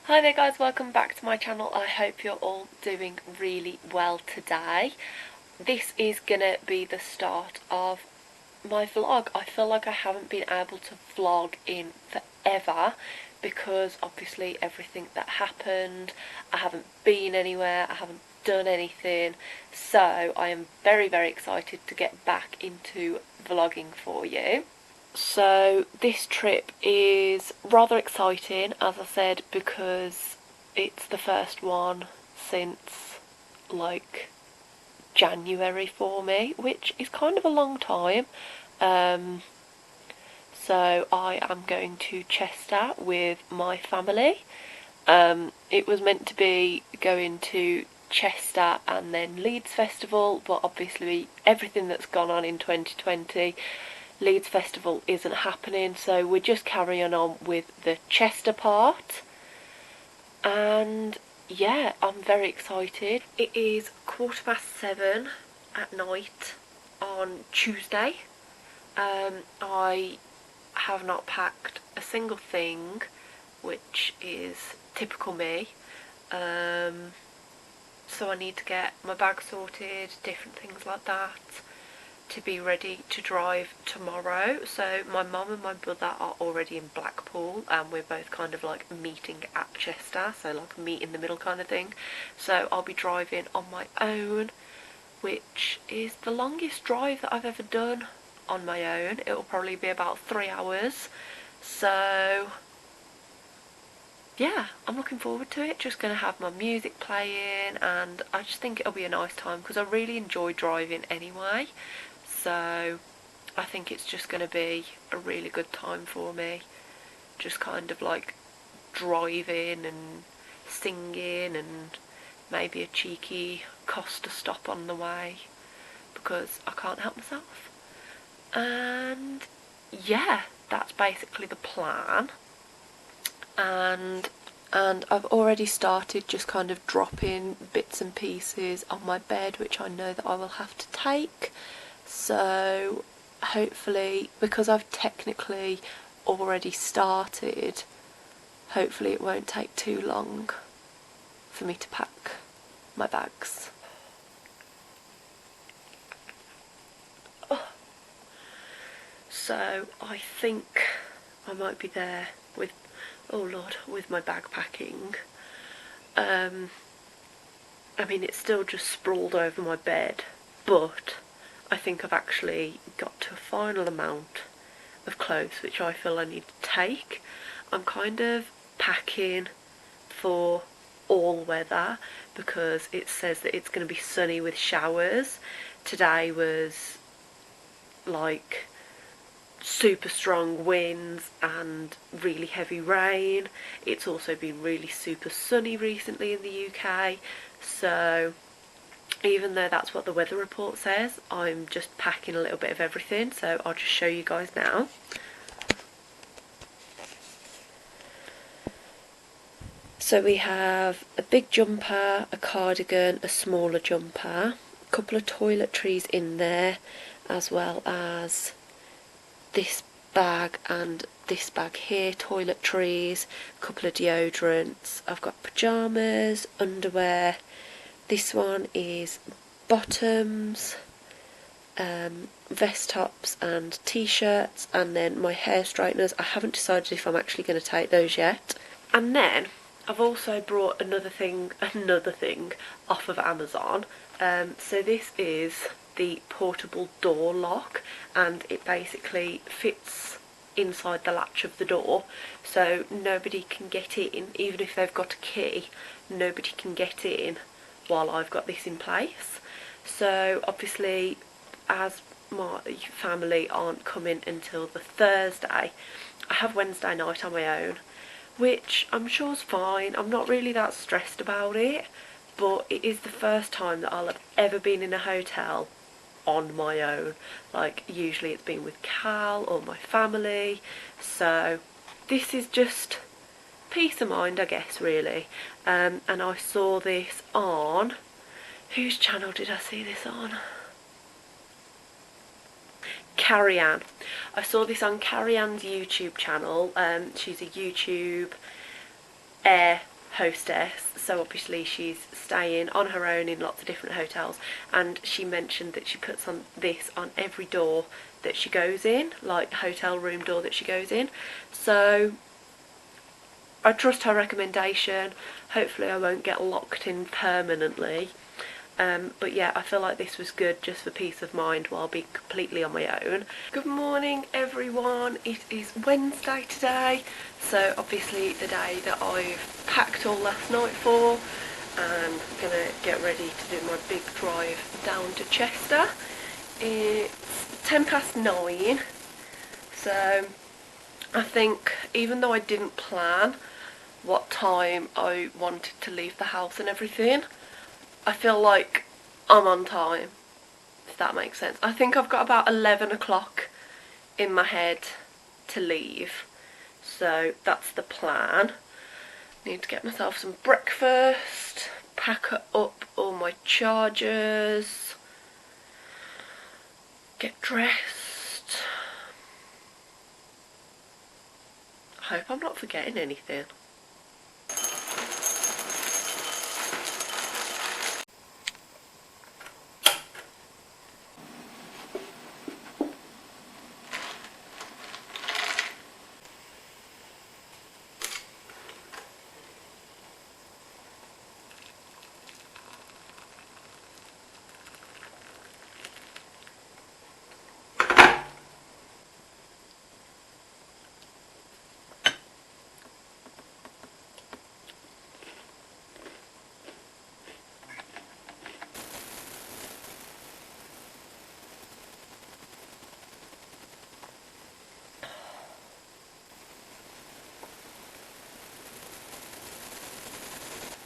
Hi there guys, welcome back to my channel. I hope you're all doing really well today. This is gonna be the start of my vlog. I feel like I haven't been able to vlog in forever because obviously everything that happened, I haven't been anywhere, I haven't done anything, so I am very excited to get back into vlogging for you. So this trip is rather exciting, as I said, because it's the first one since like January for me, which is kind of a long time. Um, so I am going to Chester with my family. It was meant to be going to Chester and then Leeds Festival, but obviously everything that's gone on in 2020, Leeds Festival isn't happening, so we're just carrying on with the Chester part. And yeah, I'm very excited. It is 7:15 at night on Tuesday. I have not packed a single thing, which is typical me. So I need to get my bag sorted, different things like that, to be ready to drive tomorrow. So my mum and my brother are already in Blackpool and we're both kind of like meeting at Chester, so like meet in the middle kind of thing. So I'll be driving on my own, which is the longest drive that I've ever done on my own. It will probably be about 3 hours. So yeah, I'm looking forward to it. Just going to have my music playing and I just think it'll be a nice time because I really enjoy driving anyway. So I think it's just going to be a really good time for me. Just kind of like driving and singing and maybe a cheeky Costa stop on the way because I can't help myself. And yeah, that's basically the plan. And I've already started just kind of dropping bits and pieces on my bed which I know that I will have to take. So hopefully, because I've technically already started, hopefully it won't take too long for me to pack my bags. So I think I might be there with, oh lord, with my bag packing. I mean, it's still just sprawled over my bed, but I think I've actually got to a final amount of clothes which I feel I need to take. I'm kind of packing for all weather because it says that it's going to be sunny with showers. Today was like super strong winds and really heavy rain. It's also been really super sunny recently in the UK, so even though that's what the weather report says, I'm just packing a little bit of everything, so I'll just show you guys now. So we have a big jumper, a cardigan, a smaller jumper, a couple of toiletries in there, as well as this bag and this bag here, toiletries, a couple of deodorants. I've got pyjamas, underwear. This one is bottoms, vest tops and t-shirts, and then my hair straighteners. I haven't decided if I'm actually going to take those yet. And then I've also brought another thing off of Amazon. So this is the portable door lock, and it basically fits inside the latch of the door, so nobody can get in. Even if they've got a key, nobody can get in while I've got this in place. So obviously, as my family aren't coming until the Thursday, I have Wednesday night on my own, which I'm sure is fine. I'm not really that stressed about it, but it is the first time that I'll have ever been in a hotel on my own. Like, usually it's been with Cal or my family, so this is just peace of mind, I guess, really. And I saw this on, whose channel did I see this on? Carrie Ann. I saw this on Carrie Ann's YouTube channel. She's a YouTube air hostess, so obviously she's staying on her own in lots of different hotels, and she mentioned that she puts on this on every door that she goes in, like hotel room door that she goes in. So I trust her recommendation. Hopefully I won't get locked in permanently. But yeah, I feel like this was good just for peace of mind while being completely on my own. Good morning everyone, it is Wednesday today, so obviously the day that I've packed all last night for, and I'm gonna get ready to do my big drive down to Chester. It's 9:10, so I think even though I didn't plan what time I wanted to leave the house and everything, I feel like I'm on time, if that makes sense. I think I've got about 11 o'clock in my head to leave, so that's the plan. Need to get myself some breakfast, pack up all my chargers, get dressed. I hope I'm not forgetting anything.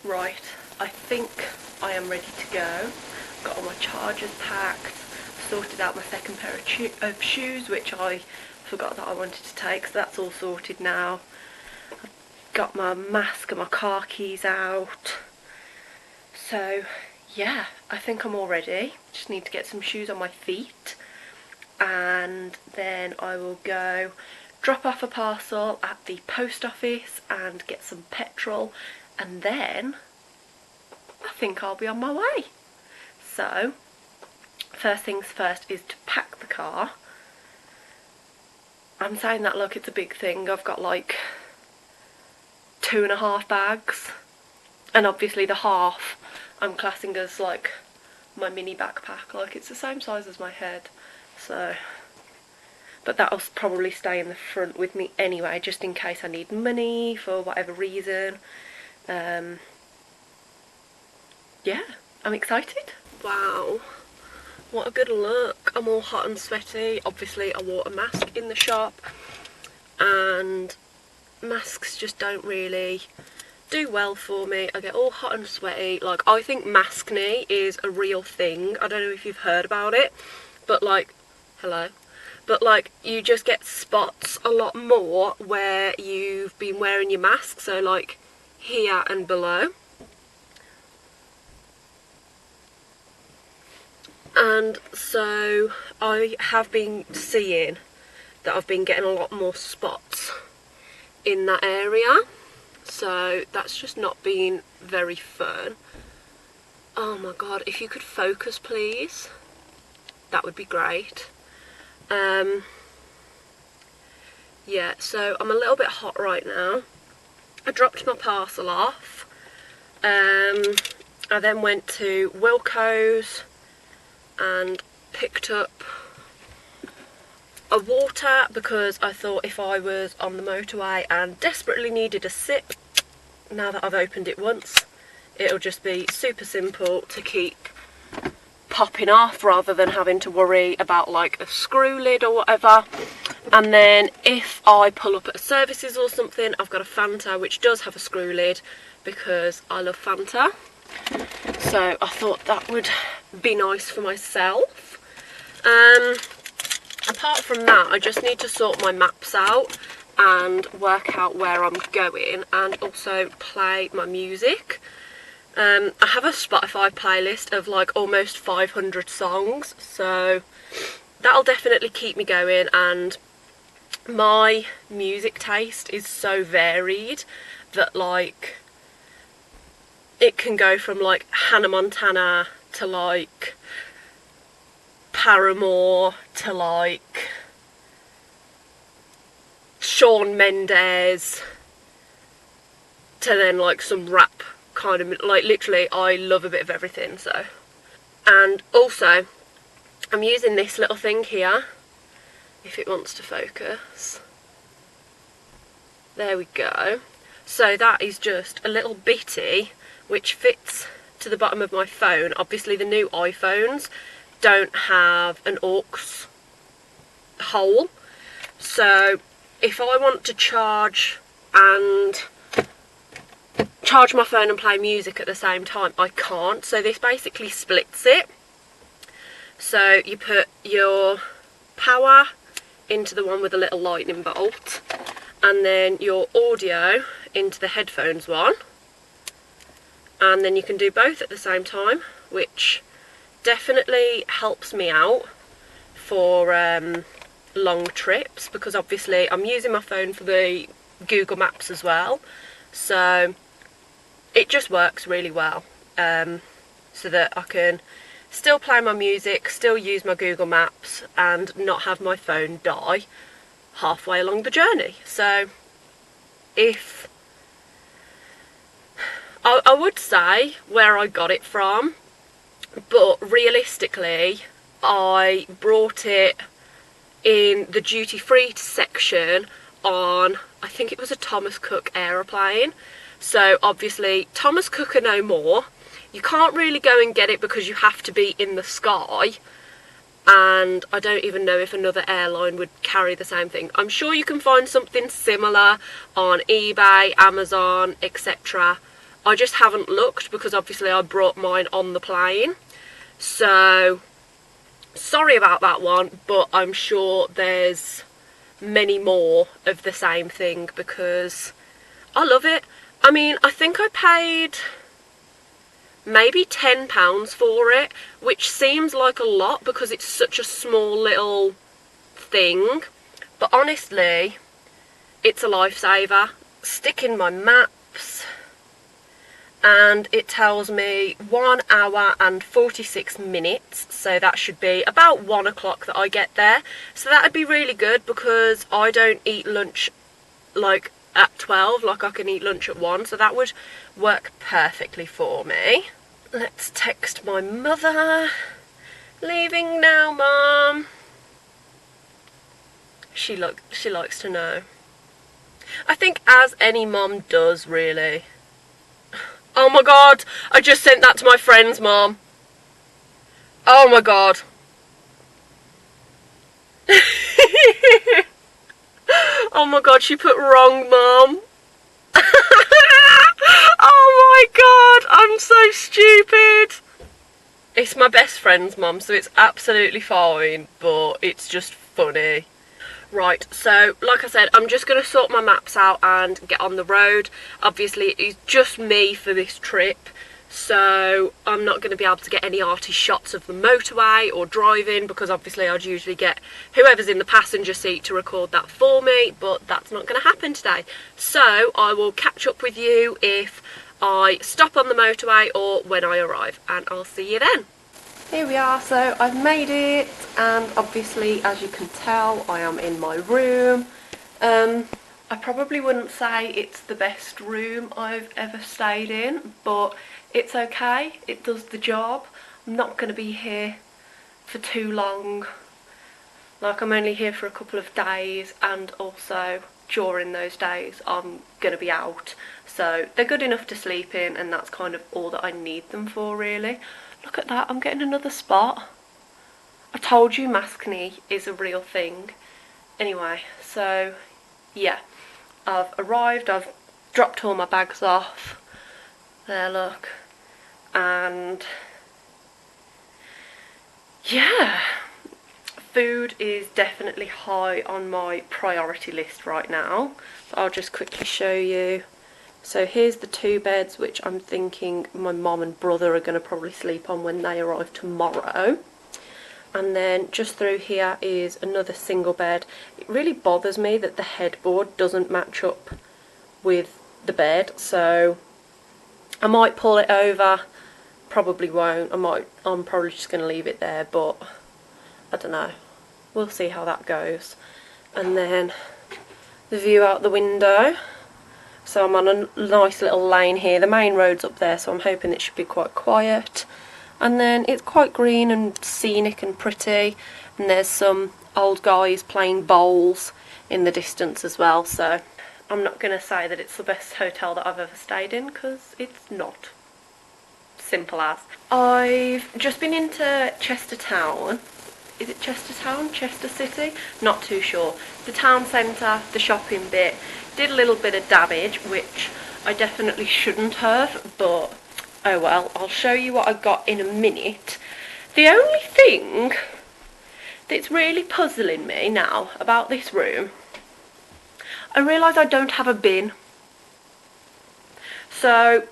Right, I think I am ready to go. Got all my chargers packed, sorted out my second pair of shoes, which I forgot that I wanted to take, so that's all sorted now. I've got my mask and my car keys out. So yeah, I think I'm all ready. Just need to get some shoes on my feet, and then I will go drop off a parcel at the post office and get some petrol, and then I think I'll be on my way. So first things first is to pack the car. I'm saying that like it's a big thing. I've got like 2.5 bags, and obviously the half I'm classing as like my mini backpack, like it's the same size as my head, so but that'll probably stay in the front with me anyway, just in case I need money for whatever reason. Yeah, I'm excited. Wow, what a good look. I'm all hot and sweaty. Obviously I wore a mask in the shop, and masks just don't really do well for me. I get all hot and sweaty. Like, I think maskne is a real thing. I don't know if you've heard about it, but like, hello, but like you just get spots a lot more where you've been wearing your mask, so like here and below. And so I have been seeing that I've been getting a lot more spots in that area, so that's just not been very fun. Oh my god, if you could focus please, that would be great. Yeah, so I'm a little bit hot right now. I dropped my parcel off. I then went to Wilko's and picked up a water, because I thought if I was on the motorway and desperately needed a sip, now that I've opened it once, it'll just be super simple to keep popping off rather than having to worry about like a screw lid or whatever. And then if I pull up at a services or something, I've got a Fanta which does have a screw lid because I love Fanta, so I thought that would be nice for myself. Apart from that, I just need to sort my maps out and work out where I'm going, and also play my music. I have a Spotify playlist of like almost 500 songs, so that'll definitely keep me going, and my music taste is so varied that like it can go from like Hannah Montana to like Paramore to like Shawn Mendes to then like some rap kind of, like literally I love a bit of everything. So, and also I'm using this little thing here, if it wants to focus. There we go. So that is just a little bitty which fits to the bottom of my phone. Obviously the new iPhones don't have an aux hole, so if I want to charge my phone and play music at the same time, I can't. So this basically splits it. So you put your power into the one with a little lightning bolt, and then your audio into the headphones one, and then you can do both at the same time, which definitely helps me out for long trips, because obviously I'm using my phone for the Google Maps as well, so it just works really well, so that I can still play my music, still use my Google Maps, and not have my phone die halfway along the journey. So if I would say where I got it from, but realistically I brought it in the duty free section on, I think it was a Thomas Cook aeroplane. So obviously Thomas Cook are no more. You can't really go and get it because you have to be in the sky, and I don't even know if another airline would carry the same thing. I'm sure you can find something similar on eBay, Amazon, etc. I just haven't looked because obviously I brought mine on the plane. So sorry about that one, but I'm sure there's many more of the same thing because I love it. I mean, I think I paid maybe £10 for it, which seems like a lot because it's such a small little thing, but honestly it's a lifesaver. Stick in my maps and it tells me 1 hour and 46 minutes, so that should be about 1 o'clock that I get there. So that would be really good because I don't eat lunch like at 12, like I can eat lunch at 1, so that would work perfectly for me. Let's text my mother. Leaving now, Mum. She likes to know. I think as any mum does, really. Oh my god, I just sent that to my friend's mum. Oh my god. Oh my god, she put wrong mum. Oh my god, I'm so stupid. It's my best friend's mum, so it's absolutely fine, but it's just funny. Right, so like I said, I'm just going to sort my maps out and get on the road. Obviously it's just me for this trip, so I'm not going to be able to get any arty shots of the motorway or driving, because obviously I'd usually get whoever's in the passenger seat to record that for me, but that's not going to happen today. So I will catch up with you if I stop on the motorway or when I arrive, and I'll see you then. Here we are, so I've made it, and obviously as you can tell I am in my room. I probably wouldn't say it's the best room I've ever stayed in, but it's okay, it does the job. I'm not going to be here for too long, like I'm only here for a couple of days, and also during those days I'm going to be out, so they're good enough to sleep in, and that's kind of all that I need them for really. Look at that, I'm getting another spot. I told you maskne is a real thing. Anyway, so yeah, I've arrived, I've dropped all my bags off. There, look. And yeah, food is definitely high on my priority list right now. So I'll just quickly show you. So here's the 2 beds, which I'm thinking my mum and brother are going to probably sleep on when they arrive tomorrow. And then just through here is another single bed. It really bothers me that the headboard doesn't match up with the bed, so I might pull it over, probably won't. I'm probably just going to leave it there, but I don't know. We'll see how that goes. And then the view out the window. So I'm on a nice little lane here. The main road's up there, so I'm hoping it should be quite quiet. And then it's quite green and scenic and pretty. And there's some old guys playing bowls in the distance as well. So I'm not going to say that it's the best hotel that I've ever stayed in, because it's not. Simple as. I've just been into Chestertown. Is it Chestertown? Chester City? Not too sure. The town centre, the shopping bit. Did a little bit of damage, which I definitely shouldn't have, but oh well. I'll show you what I got in a minute. The only thing that's really puzzling me now about this room, I realise I don't have a bin. So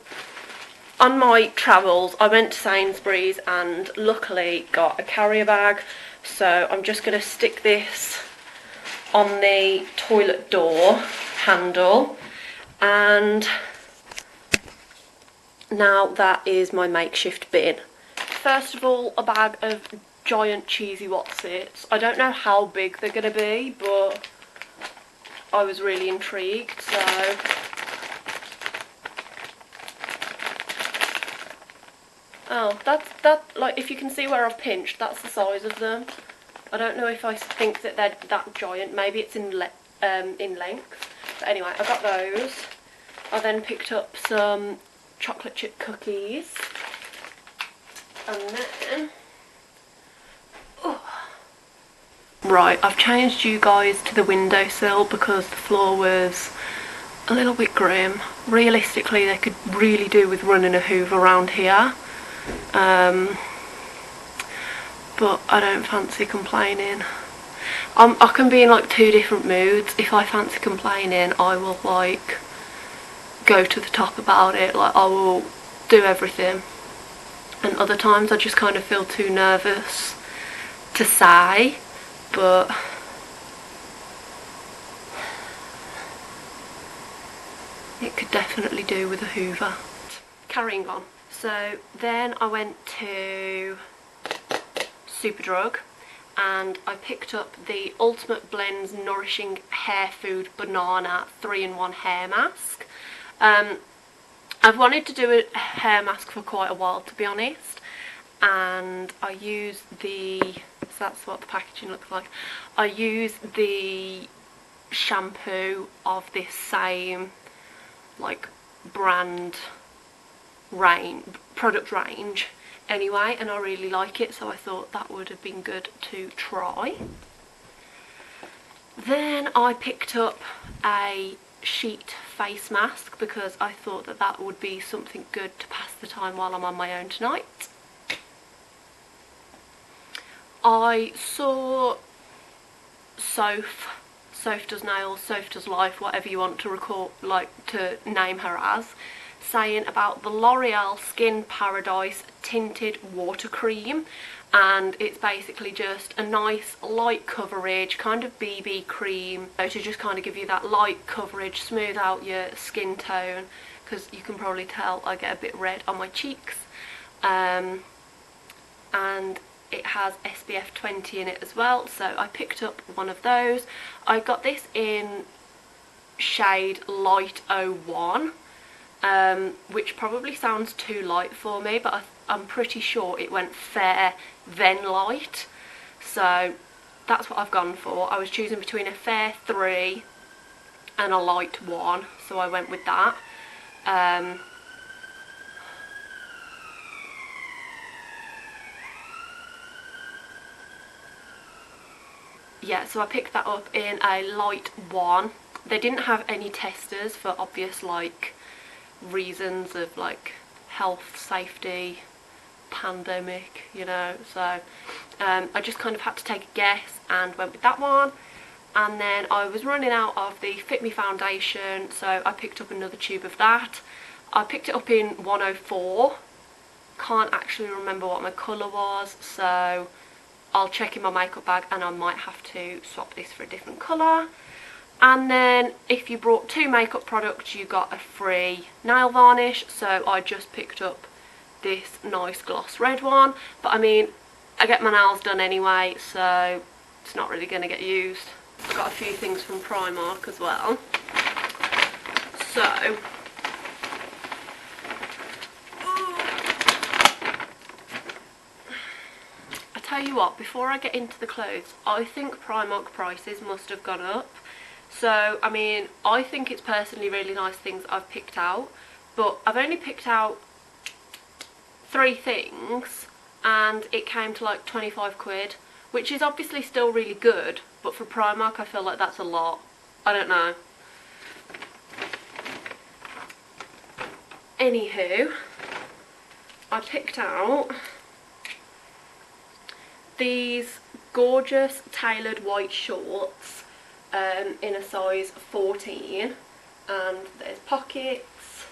on my travels, I went to Sainsbury's and luckily got a carrier bag. So I'm just going to stick this on the toilet door handle, and now that is my makeshift bin. First of all, a bag of giant cheesy Wotsits. I don't know how big they're going to be, but I was really intrigued, so oh, that like, if you can see where I've pinched, that's the size of them. I don't know if I think that they're that giant. Maybe it's in length. But anyway, I got those. I then picked up some chocolate chip cookies. And then... oh. Right, I've changed you guys to the windowsill because the floor was a little bit grim. Realistically, they could really do with running a hoover around here. But I don't fancy complaining. I can be in like two different moods. If I fancy complaining, I will like go to the top about it. Like, I will do everything. And other times I just kind of feel too nervous to say, but it could definitely do with a hoover. Carrying on. So then I went to Superdrug and I picked up the Ultimate Blends Nourishing Hair Food Banana 3-in-1 hair mask. I've wanted to do a hair mask for quite a while, to be honest, and I use the, so that's what the packaging looks like. I use the shampoo of this same like brand product range anyway, and I really like it, so I thought that would have been good to try. Then I picked up a sheet face mask because I thought that that would be something good to pass the time while I'm on my own tonight. I saw Soph Does Nails, Soph Does Life, whatever you want to name her as, saying about the L'Oreal Skin Paradise Tinted Water Cream, and it's basically just a nice light coverage kind of BB cream, so to just kind of give you that light coverage, smooth out your skin tone, because you can probably tell I get a bit red on my cheeks, and it has SPF 20 in it as well, so I picked up one of those. I got this in shade Light 01, which probably sounds too light for me, but I'm pretty sure it went fair then light, so that's what I've gone for. I was choosing between a fair 3 and a light 1, so I went with that. Yeah, so I picked that up in a light 1. They didn't have any testers for obvious like reasons of like health, safety, pandemic, you know, so I just kind of had to take a guess and went with that one. And then I was running out of the Fit Me foundation, so I picked up another tube of that. I picked it up in 104. Can't actually remember what my colour was, so I'll check in my makeup bag and I might have to swap this for a different colour. And then if you brought 2 makeup products, you got a free nail varnish. So I just picked up this nice gloss red one. But I mean, I get my nails done anyway, so it's not really going to get used. I've got a few things from Primark as well. So, I tell you what, before I get into the clothes, I think Primark prices must have gone up. So, I mean, I think it's personally really nice things I've picked out, but I've only picked out 3 things and it came to like 25 quid, which is obviously still really good, but for Primark I feel like that's a lot. I don't know. Anywho, I picked out these gorgeous tailored white shorts in a size 14, and there's pockets,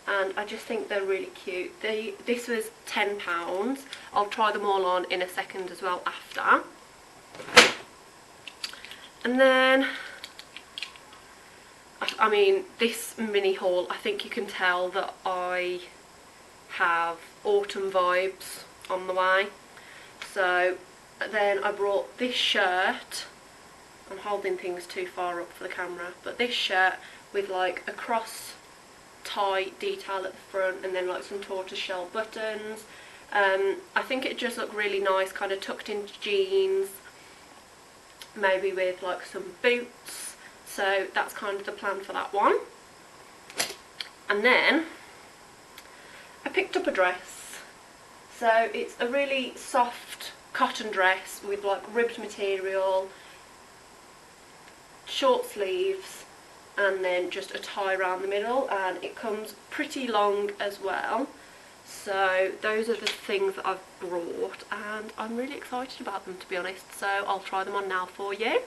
and I just think they're really cute. This was £10. I'll try them all on in a second as well after. And then, I mean, this mini haul, I think you can tell that I have autumn vibes on the way. So then I brought this shirt. I'm holding things too far up for the camera, but this shirt with like a cross tie detail at the front and then like some tortoiseshell buttons. I think it just looked really nice, kind of tucked into jeans, maybe with like some boots. So that's kind of the plan for that one. And then I picked up a dress. So it's a really soft cotton dress with like ribbed material, short sleeves, and then just a tie around the middle, and it comes pretty long as well. So those are the things that I've brought, and I'm really excited about them, to be honest, so I'll try them on now for you.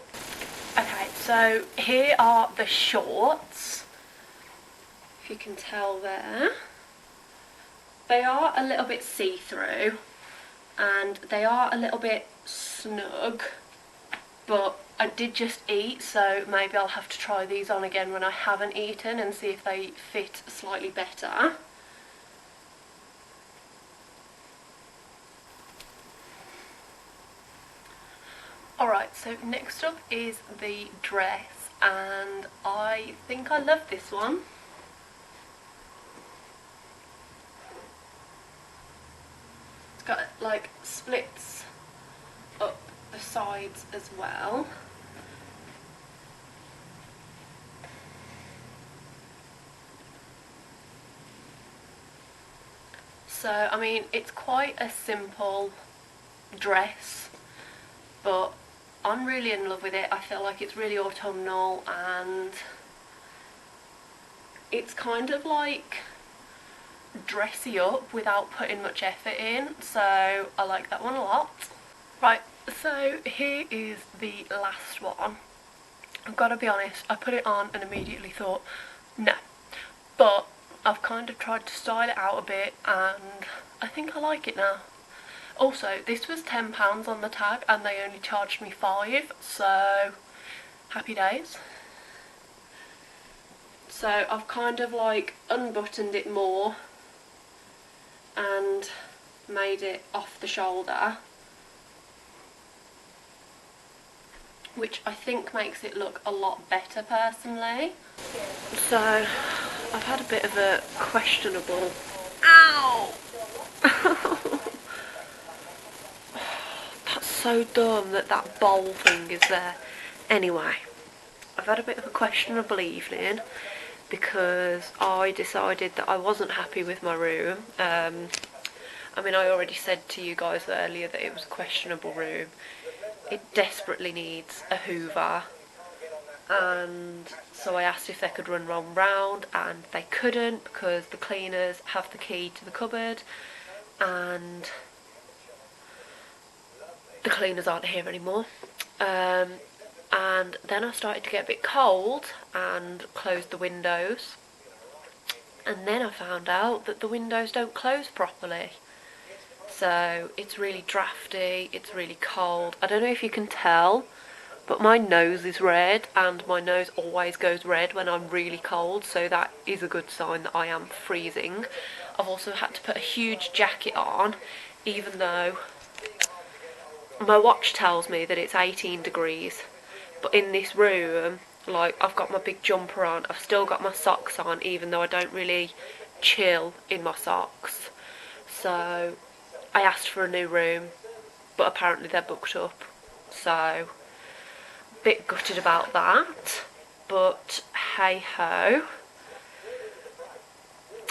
Okay, so here are the shorts, if you can tell there. They are a little bit see-through and they are a little bit snug, but I did just eat, so maybe I'll have to try these on again when I haven't eaten and see if they fit slightly better. Alright, so next up is the dress, and I think I love this one. It's got like splits up the sides as well. So, I mean, it's quite a simple dress, but I'm really in love with it. I feel like it's really autumnal, and it's kind of like dressy up without putting much effort in, so I like that one a lot. Right, so here is the last one. I've got to be honest, I put it on and immediately thought, no. But I've kind of tried to style it out a bit, and I think I like it now. Also, this was £10 on the tag and they only charged me £5, so happy days. So I've kind of like unbuttoned it more and made it off the shoulder, which I think makes it look a lot better personally. So I've had a bit of a questionable... Ow! That's so dumb that that bowl thing is there. Anyway, I've had a bit of a questionable evening because I decided that I wasn't happy with my room. I mean, I already said to you guys earlier that it was a questionable room. It desperately needs a hoover, and so I asked if they could run one round, and they couldn't because the cleaners have the key to the cupboard and the cleaners aren't here anymore. And then I started to get a bit cold and closed the windows, and then I found out that the windows don't close properly. So it's really drafty, it's really cold. I don't know if you can tell, but my nose is red, and my nose always goes red when I'm really cold, so that is a good sign that I am freezing. I've also had to put a huge jacket on, even though my watch tells me that it's 18 degrees. But in this room, like, I've got my big jumper on, I've still got my socks on, even though I don't really chill in my socks. So I asked for a new room, but apparently they're booked up. So a bit gutted about that, but hey ho.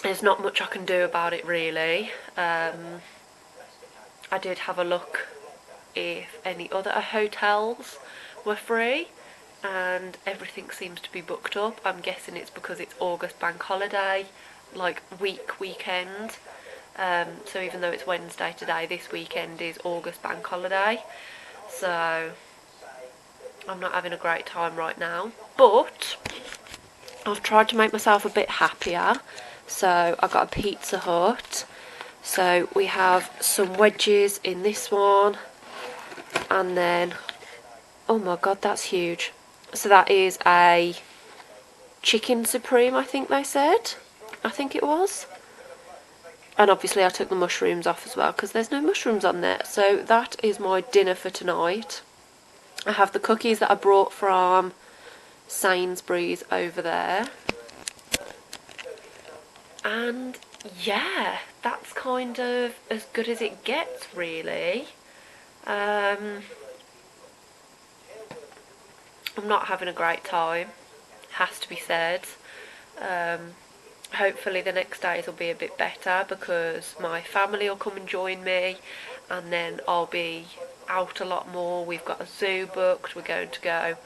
There's not much I can do about it really. I did have a look if any other hotels were free, and everything seems to be booked up. I'm guessing it's because it's August bank holiday, like weekend. So even though it's Wednesday today, this weekend is August bank holiday. So I'm not having a great time right now, but I've tried to make myself a bit happier. So I got a Pizza Hut. So we have some wedges in this one, and then, oh my god, that's huge. So that is a chicken supreme, I think they said. I think it was. And obviously I took the mushrooms off as well, because there's no mushrooms on there. So that is my dinner for tonight. I have the cookies that I brought from Sainsbury's over there. And yeah, that's kind of as good as it gets really. I'm not having a great time, has to be said. Hopefully the next days will be a bit better, because my family will come and join me, and then I'll be out a lot more. We've got a zoo booked, we're going to go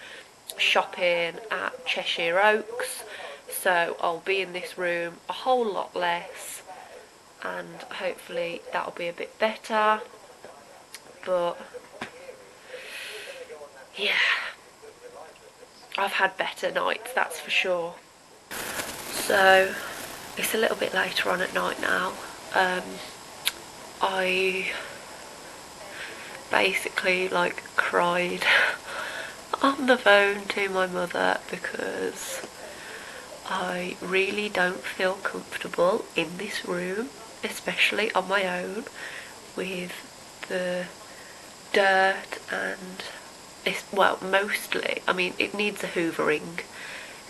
shopping at Cheshire Oaks, so I'll be in this room a whole lot less, and hopefully that'll be a bit better. But yeah, I've had better nights, that's for sure. So it's a little bit later on at night now. I basically like cried on the phone to my mother because I really don't feel comfortable in this room, especially on my own, with the dirt and it's, well, mostly, I mean, it needs a hoovering.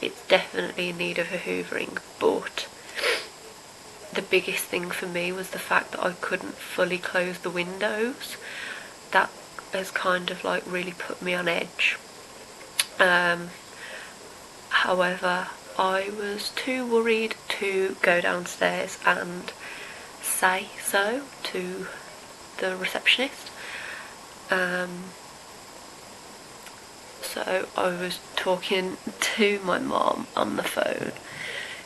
It's definitely in need of a hoovering, but the biggest thing for me was the fact that I couldn't fully close the windows. That has kind of like really put me on edge. However, I was too worried to go downstairs and say so to the receptionist. So I was talking to my mom on the phone,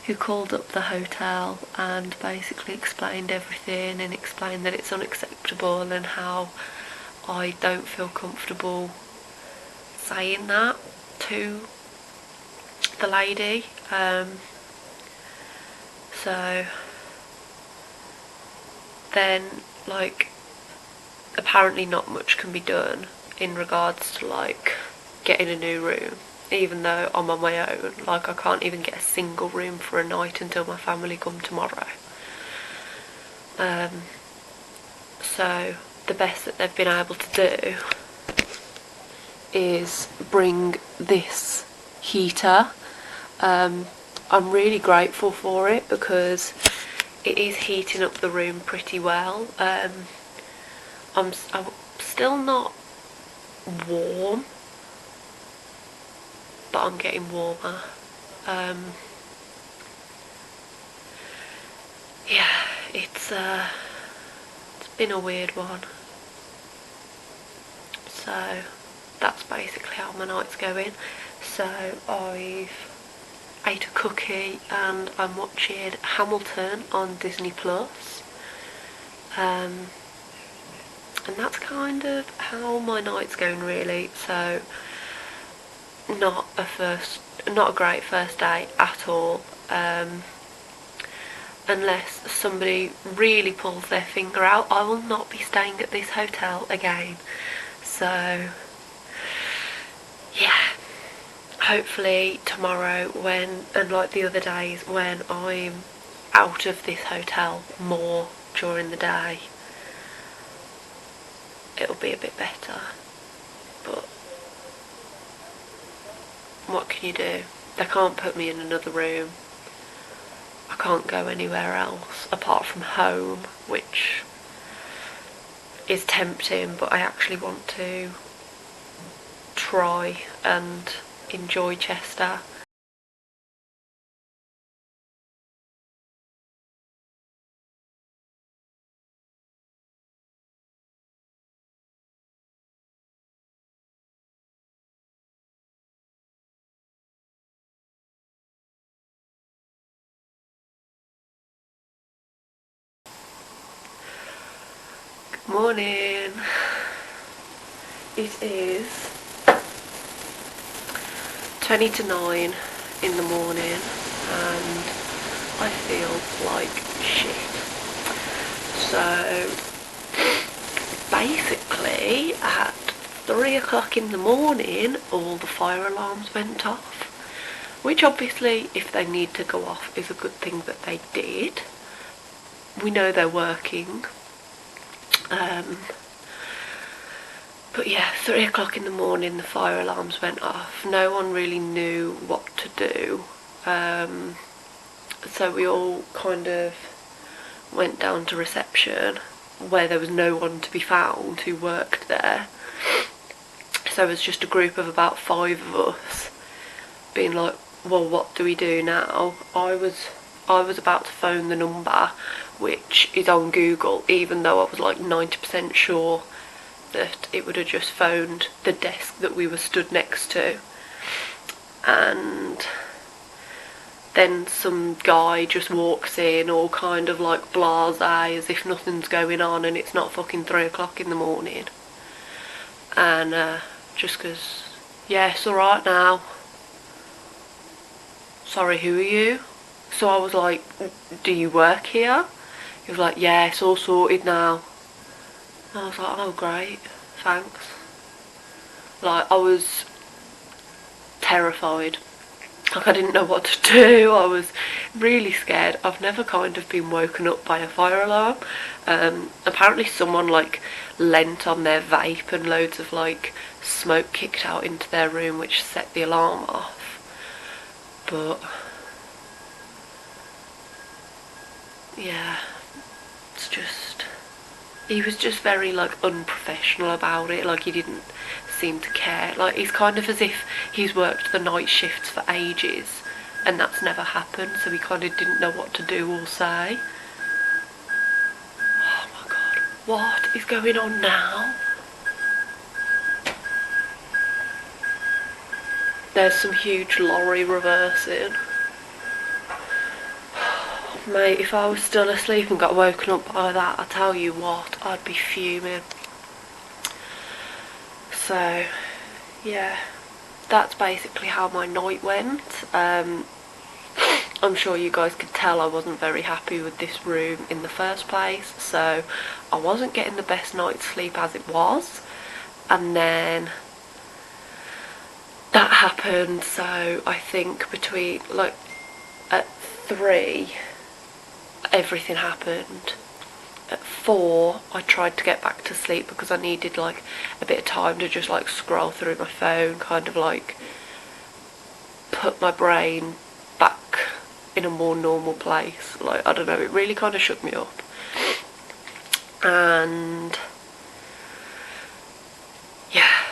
who called up the hotel and basically explained everything, and explained that it's unacceptable and how I don't feel comfortable saying that to the lady. So then, like, apparently not much can be done in regards to like getting a new room, even though I'm on my own. Like, I can't even get a single room for a night until my family come tomorrow. So the best that they've been able to do is bring this heater. I'm really grateful for it because it is heating up the room pretty well. I'm still not warm, but I'm getting warmer. Yeah, it's been a weird one. So that's basically how my night's going. So I've ate a cookie and I'm watching Hamilton on Disney Plus. And that's kind of how my night's going really. So not a great first day at all. Unless somebody really pulls their finger out, I will not be staying at this hotel again. So yeah, hopefully tomorrow when, and like the other days when I'm out of this hotel more during the day, it'll be a bit better. But what can you do? They can't put me in another room. I can't go anywhere else apart from home, which is tempting, but I actually want to try and enjoy Chester. Good morning. It is 20 to 9 in the morning and I feel like shit. So basically at 3 o'clock in the morning all the fire alarms went off, which obviously if they need to go off is a good thing that they did. We know they're working. But yeah, 3 o'clock in the morning the fire alarms went off. No one really knew what to do. So we all kind of went down to reception where there was no one to be found who worked there. So it was just a group of about 5 of us being like, well, what do we do now? I was about to phone the number, which is on Google, even though I was like 90% sure that it would have just phoned the desk that we were stood next to. And then some guy just walks in all kind of like blasé as if nothing's going on and it's not fucking 3 o'clock in the morning. And just goes, yeah, it's alright now. Sorry, who are you? So I was like, do you work here? He was like, yeah, it's all sorted now. And I was like, oh great, thanks. Like, I was terrified. Like, I didn't know what to do. I was really scared. I've never kind of been woken up by a fire alarm. Apparently someone like leant on their vape and loads of like smoke kicked out into their room which set the alarm off. But yeah, it's just, he was just very like unprofessional about it. Like, he didn't seem to care. Like, it's kind of as if he's worked the night shifts for ages and that's never happened, so he kind of didn't know what to do or say. Oh my god, what is going on now? There's some huge lorry reversing. Mate, if I was still asleep and got woken up by that, I tell you what, I'd be fuming. So, yeah, that's basically how my night went. I'm sure you guys could tell I wasn't very happy with this room in the first place, so I wasn't getting the best night's sleep as it was. And then that happened, so I think between, like, at 3, everything happened. At 4, I tried to get back to sleep because I needed like a bit of time to just like scroll through my phone, kind of like put my brain back in a more normal place. Like, I don't know, it really kind of shook me up. And yeah,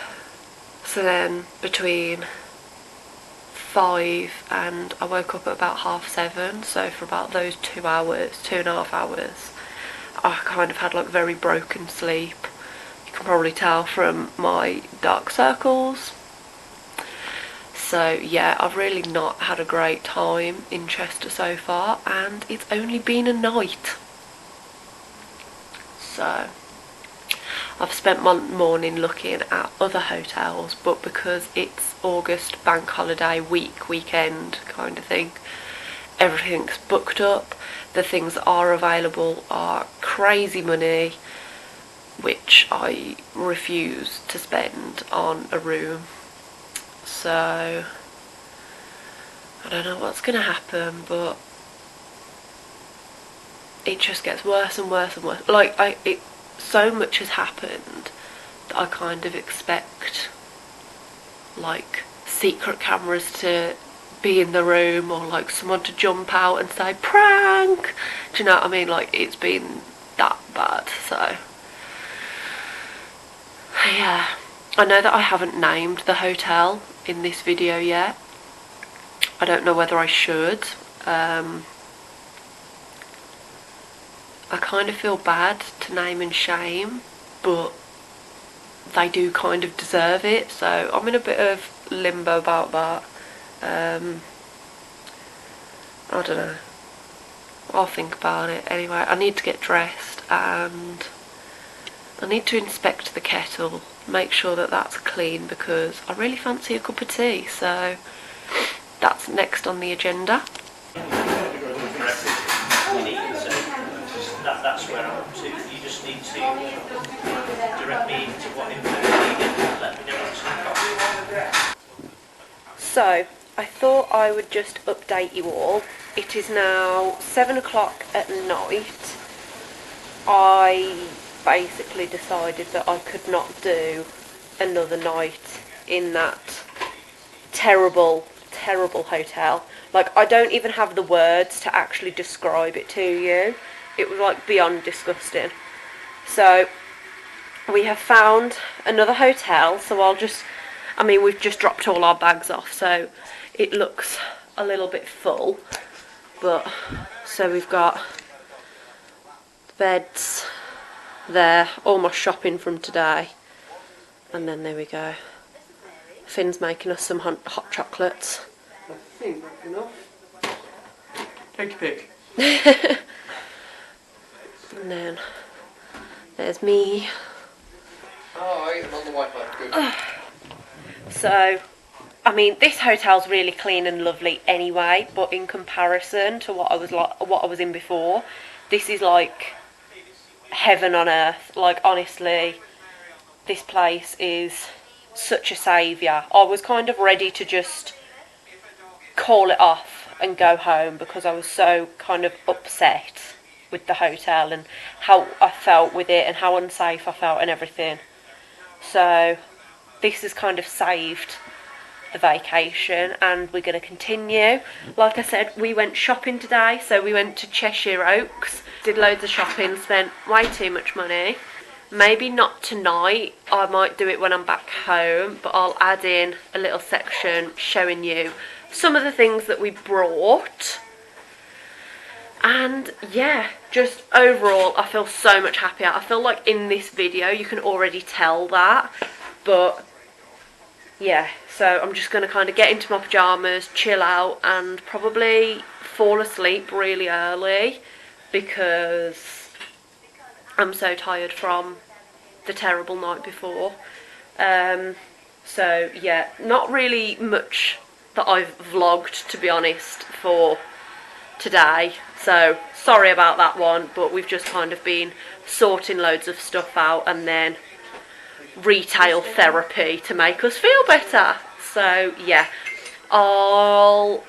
so then between 5 and I woke up at about 7:30, so for about those 2 hours, 2.5 hours, I kind of had like very broken sleep. You can probably tell from my dark circles. So yeah, I've really not had a great time in Chester so far, and it's only been a night. So I've spent my morning looking at other hotels, but because it's August bank holiday weekend kind of thing, everything's booked up. The things that are available are crazy money, which I refuse to spend on a room. so I don't know what's going to happen, but it just gets worse and worse and worse. Like, so much has happened that I kind of expect, like, secret cameras to be in the room, or like someone to jump out and say prank. Do you know what I mean? Like, it's been that bad. So yeah, I know that I haven't named the hotel in this video yet. I don't know whether I should. I kind of feel bad to name and shame, but they do kind of deserve it, so I'm in a bit of limbo about that. I don't know. I'll think about it. Anyway, I need to get dressed and I need to inspect the kettle, make sure that that's clean, because I really fancy a cup of tea, so that's next on the agenda. That's where I'm up to. You just need to direct me to what info you need and let me know what's happening. So, I thought I would just update you all. It is now 7 o'clock at night. I basically decided that I could not do another night in that terrible, terrible hotel. Like, I don't even have the words to actually describe it to you. It was like beyond disgusting. So we have found another hotel, so we've just dropped all our bags off, so it looks a little bit full. But so we've got beds there, all my shopping from today, and then there we go. Finn's making us some hot chocolates. I think that's enough. Take a pick. And then there's me. Oh, I'm on the Wi-Fi. Good. So, I mean, this hotel's really clean and lovely anyway, but in comparison to what I was in before, this is like heaven on earth. Like, honestly, this place is such a saviour. I was kind of ready to just call it off and go home because I was so kind of upset with the hotel and how I felt with it and how unsafe I felt and everything. So this has kind of saved the vacation, and we're going to continue. Like I said, we went shopping today, so we went to Cheshire Oaks, did loads of shopping, spent way too much money. Maybe not tonight, I might do it when I'm back home, but I'll add in a little section showing you some of the things that we brought. And yeah, just overall I feel so much happier. I feel like in this video you can already tell that, but yeah, so I'm just going to kind of get into my pyjamas, chill out, and probably fall asleep really early because I'm so tired from the terrible night before. So yeah, not really much that I've vlogged, to be honest, for today, so sorry about that one, but we've just kind of been sorting loads of stuff out and then retail therapy to make us feel better. So yeah, I'll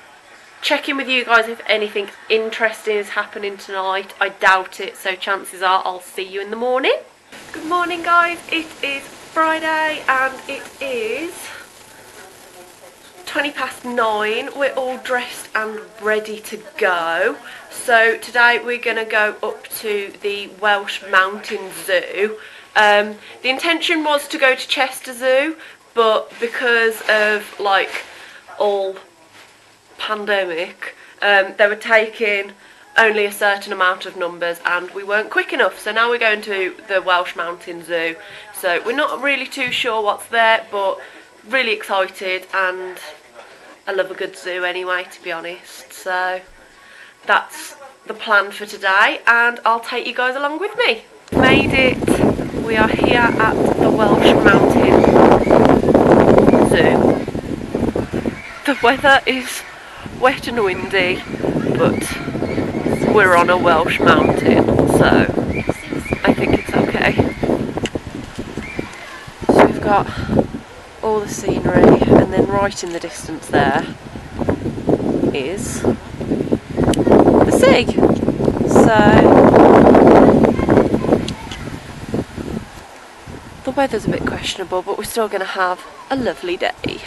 check in with you guys if anything interesting is happening tonight. I doubt it, so chances are I'll see you in the morning. Good morning guys, it is Friday and it is 9:20. We're all dressed and ready to go. So today we're going to go up to the Welsh Mountain Zoo. The intention was to go to Chester Zoo, but because of like all pandemic, they were taking only a certain amount of numbers and we weren't quick enough, so now we're going to the Welsh Mountain Zoo. So we're not really too sure what's there, but really excited, and I love a good zoo anyway, to be honest. So that's the plan for today, and I'll take you guys along with me. Made it. We are here at the Welsh Mountain Zoo. The weather is wet and windy, but we're on a Welsh mountain, so I think it's okay. So we've got all the scenery, and then right in the distance there is the sea. So the weather's a bit questionable, but we're still going to have a lovely day.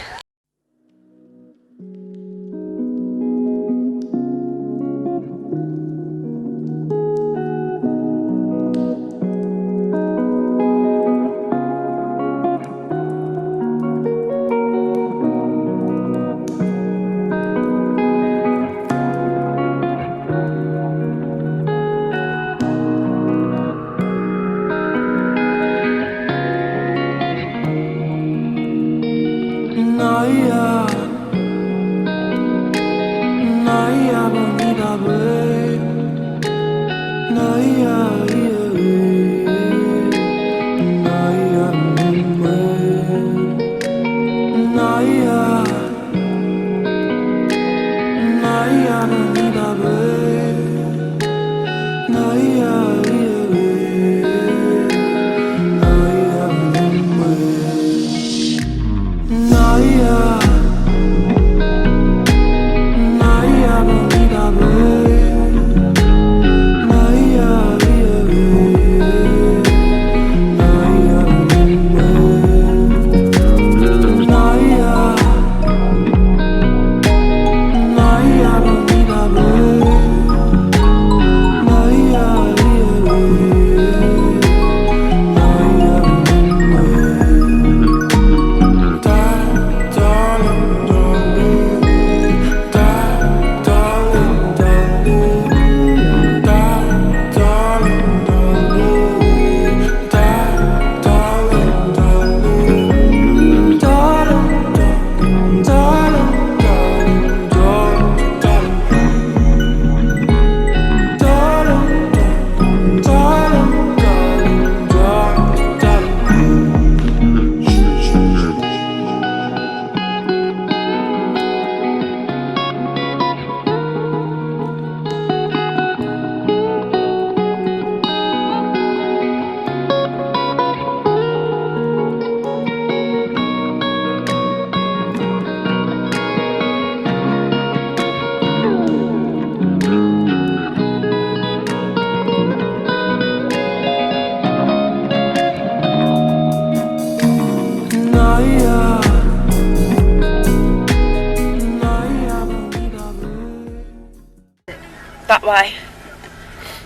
That way.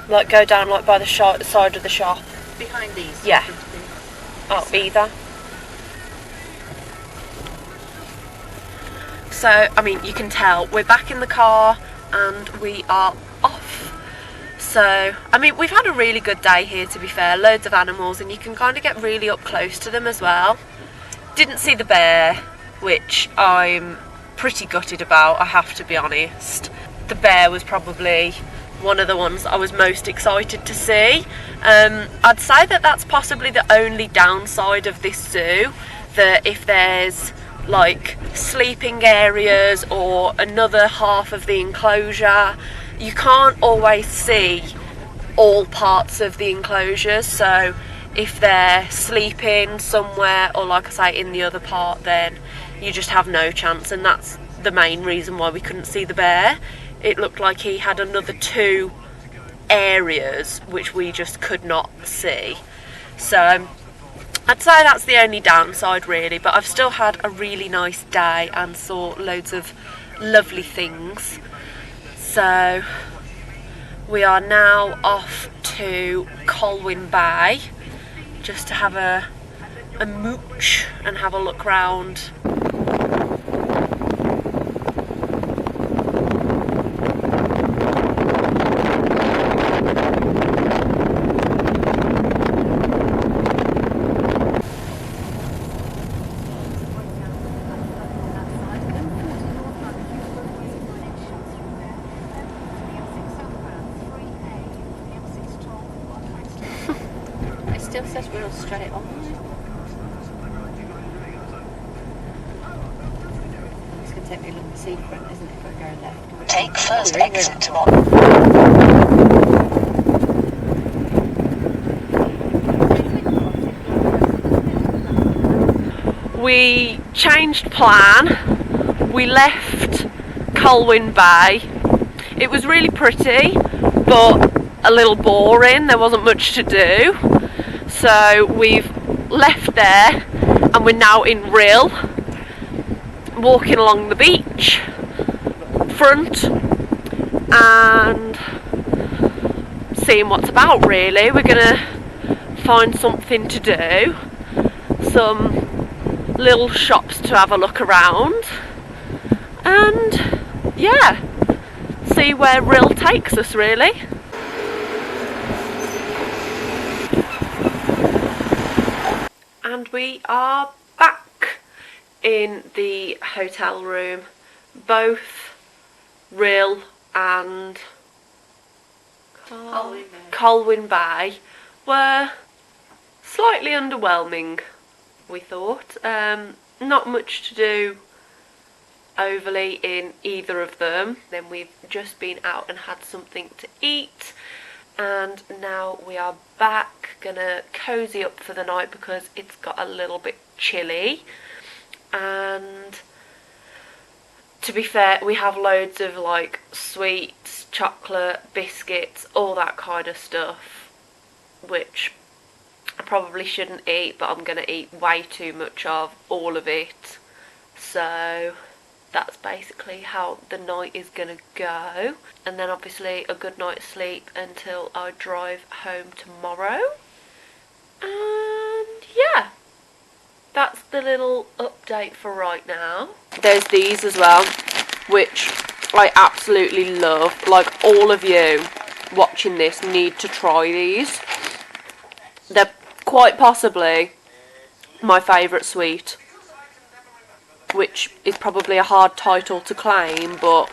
Like go down like by the side of the shop. Behind these? Yeah. Oh, either. So, I mean, you can tell we're back in the car and we are off. So, I mean, we've had a really good day here, to be fair. Loads of animals, and you can kind of get really up close to them as well. Didn't see the bear, which I'm pretty gutted about, I have to be honest. The bear was probably one of the ones I was most excited to see. I'd say that that's possibly the only downside of this zoo, that if there's like sleeping areas or another half of the enclosure, you can't always see all parts of the enclosure. So if they're sleeping somewhere, or like I say in the other part, then you just have no chance, and that's the main reason why we couldn't see the bear. It looked like he had another 2 areas which we just could not see. So I'd say that's the only downside really, but I've still had a really nice day and saw loads of lovely things. So we are now off to Colwyn Bay just to have a mooch and have a look round. It still says we're all straight on. It's going to take me a little secret, isn't it, if I go left? Take first exit to on. we changed plan. We left Colwyn Bay. It was really pretty, but a little boring. There wasn't much to do. So we've left there and we're now in Rhyl, walking along the beach front and seeing what's about really. We're gonna find something to do, some little shops to have a look around, and yeah, see where Rhyl takes us really. And we are back in the hotel room. Both Rhyl and Colwyn Bay were slightly underwhelming, we thought. Not much to do overly in either of them. Then we've just been out and had something to eat, and now we are back, gonna cozy up for the night because it's got a little bit chilly. And to be fair, we have loads of like sweets, chocolate, biscuits, all that kind of stuff, which I probably shouldn't eat, but I'm gonna eat way too much of all of it. So that's basically how the night is gonna go, and then obviously a good night's sleep until I drive home tomorrow. And yeah, that's the little update for right now. There's these as well, which I absolutely love. Like, all of you watching this need to try these. They're quite possibly my favourite sweet, which is probably a hard title to claim, but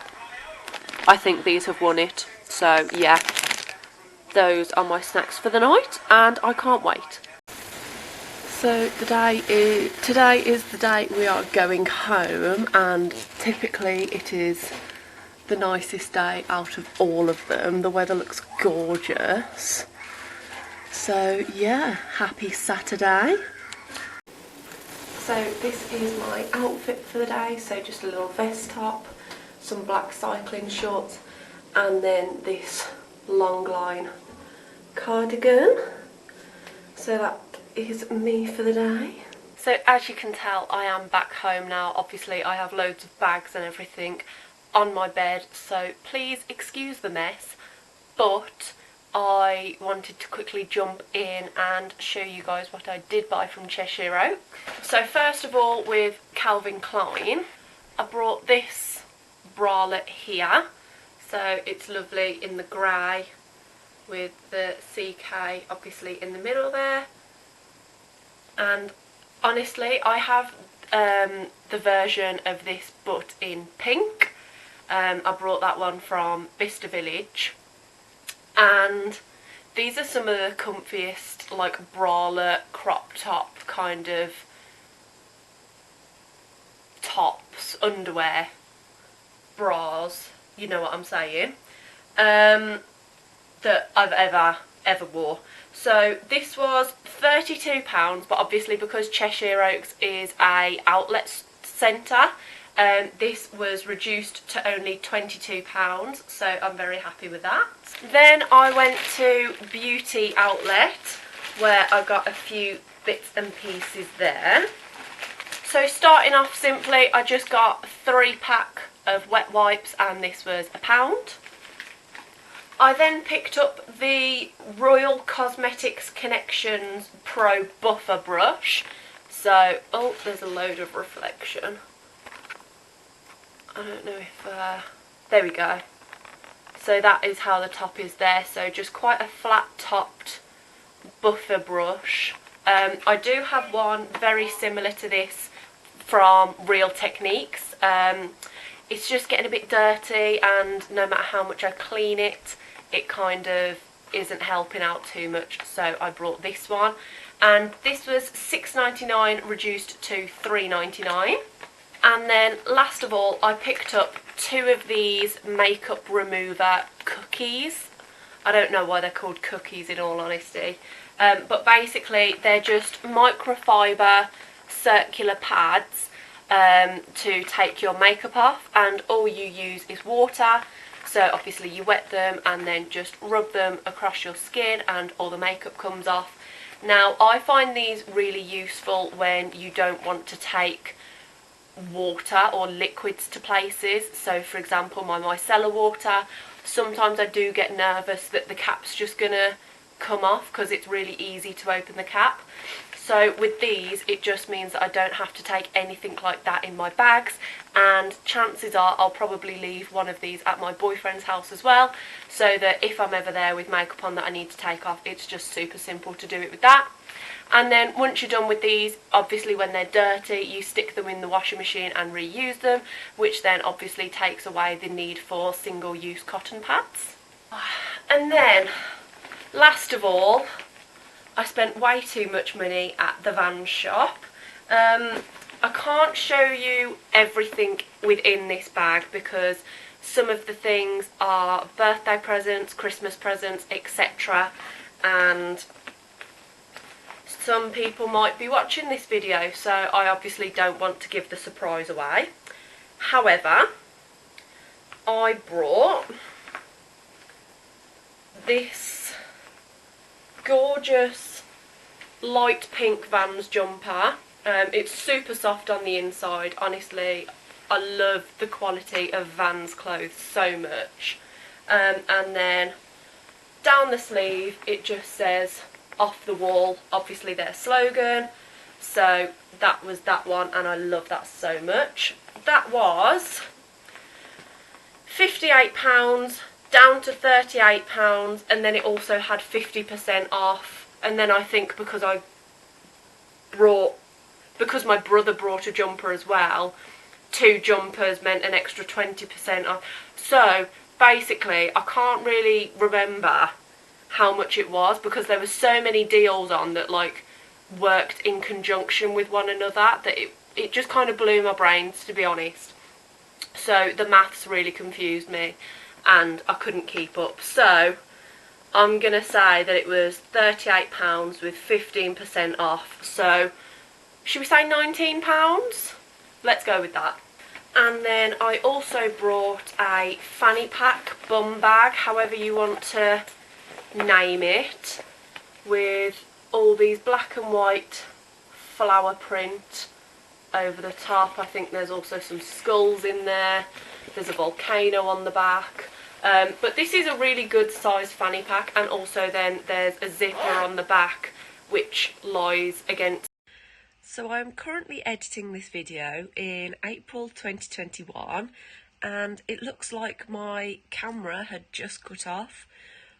I think these have won it. So yeah, those are my snacks for the night, and I can't wait. So today is the day we are going home, and typically it is the nicest day out of all of them. The weather looks gorgeous. So yeah, happy Saturday. So this is my outfit for the day. So just a little vest top, some black cycling shorts, and then this long line cardigan. So that is me for the day. So as you can tell, I am back home now. Obviously I have loads of bags and everything on my bed, so please excuse the mess, but I wanted to quickly jump in and show you guys what I did buy from Cheshire Oak. So first of all, with Calvin Klein, I brought this bralette here. So it's lovely in the grey with the CK obviously in the middle there. And honestly, I have the version of this but in pink. I brought that one from Bicester Village. And these are some of the comfiest, like, bralette, crop top kind of tops, underwear, bras, you know what I'm saying, that I've ever wore. So this was £32, but obviously because Cheshire Oaks is a outlet centre, this was reduced to only £22, so I'm very happy with that. Then I went to Beauty Outlet, where I got a few bits and pieces there. So starting off simply, I just got a 3-pack of wet wipes, and this was £1. I then picked up the Royal Cosmetics Connections Pro Buffer Brush. So, oh, there's a load of reflection. I don't know if, there we go. So that is how the top is there. So just quite a flat topped buffer brush. I do have one very similar to this from Real Techniques. It's just getting a bit dirty, and no matter how much I clean it, it kind of isn't helping out too much. So I brought this one, and this was £6.99 reduced to £3.99. And then last of all, I picked up 2 of these makeup remover cookies. I don't know why they're called cookies in all honesty, but basically they're just microfiber circular pads to take your makeup off, and all you use is water. So obviously you wet them and then just rub them across your skin and all the makeup comes off. Now I find these really useful when you don't want to take water or liquids to places. So for example, my micellar water, sometimes I do get nervous that the cap's just gonna come off because it's really easy to open the cap. So with these, it just means that I don't have to take anything like that in my bags, and chances are I'll probably leave one of these at my boyfriend's house as well, so that if I'm ever there with makeup on that I need to take off, it's just super simple to do it with that. And then once you're done with these, obviously when they're dirty, you stick them in the washing machine and reuse them, which then obviously takes away the need for single-use cotton pads. And then, last of all, I spent way too much money at the Vans shop. I can't show you everything within this bag because some of the things are birthday presents, Christmas presents, etc. And some people might be watching this video, so I obviously don't want to give the surprise away. However, I brought this gorgeous light pink Vans jumper. It's super soft on the inside. Honestly, I love the quality of Vans clothes so much. And then down the sleeve it just says "Off the Wall," obviously their slogan. So that was that one, and I love that so much. That was £58 down to £38, and then it also had 50% off. And then I think because my brother brought a jumper as well, 2 jumpers meant an extra 20% off. So basically I can't really remember how much it was because there were so many deals on that like worked in conjunction with one another that it just kind of blew my brains, to be honest. So the maths really confused me and I couldn't keep up. So I'm gonna say that it was £38 with 15% off. So should we say £19? Let's go with that. And then I also brought a fanny pack, bum bag, however you want to name it, with all these black and white flower print over the top. I think there's also some skulls in there. There's a volcano on the back. But this is a really good size fanny pack, and also then there's a zipper on the back which lies against. So I'm currently editing this video in April 2021, and it looks like my camera had just cut off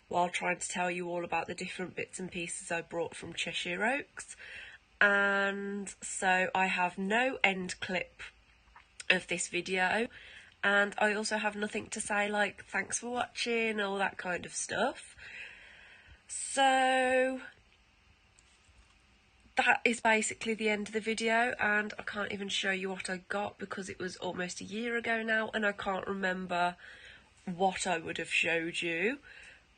while trying to tell you all about the different bits and pieces I brought from Cheshire Oaks. And so I have no end clip of this video, and I also have nothing to say like thanks for watching, all that kind of stuff. So that is basically the end of the video, and I can't even show you what I got because it was almost a year ago now and I can't remember what I would have showed you.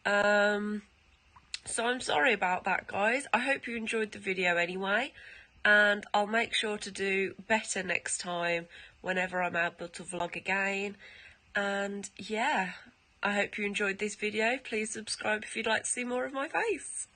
So I'm sorry about that, guys. I hope you enjoyed the video anyway, and I'll make sure to do better next time whenever I'm able to vlog again. And yeah, I hope you enjoyed this video. Please subscribe if you'd like to see more of my face.